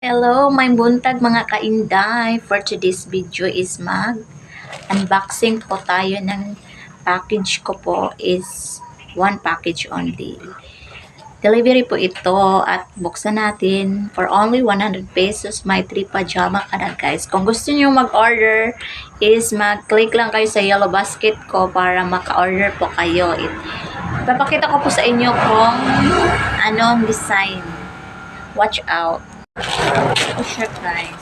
Hello, may buntag mga kainday. For today's video is unboxing po tayo ng package ko po is one package only. Delivery po ito at buksan natin for only 100 pesos. May 3 pajama ka na guys. Kung gusto niyo mag-order is mag-click lang kayo sa yellow basket ko para maka-order po kayo. Papakita ko po sa inyo kung anong design. Watch out. Ito siya guys.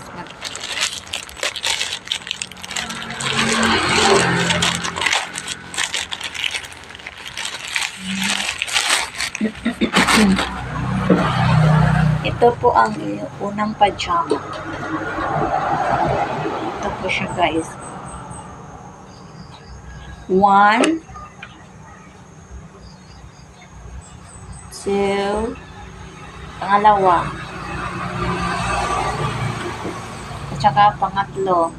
Ito po ang unang pajama. Ito po siya guys. 1 2 pangalawa at saka pangatlo.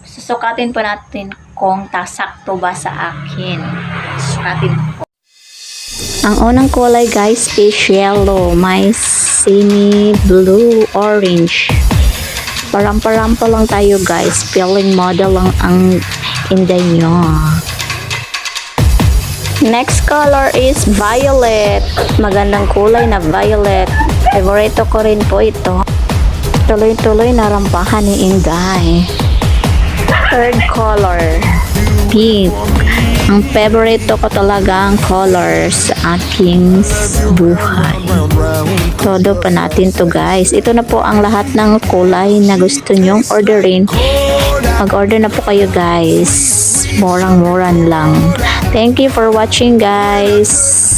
Susukatin po natin kung tasakto ba sa akin. Susukatin po. Ang unang kulay guys is yellow. May semi blue orange. Parampa lang tayo guys. Peeling model lang ang inday nyo. Next color is violet. Magandang kulay na violet. Favorito ko rin po ito. Tuloy-tuloy narampahan ni Inday. Third color, pink. Ang favorito ko talaga ang color sa aking buhay. Todo pa natin to guys. Ito na po ang lahat ng kulay na gusto nyong orderin. Mag-order na po kayo guys. Murang-muran lang. Thank you for watching guys.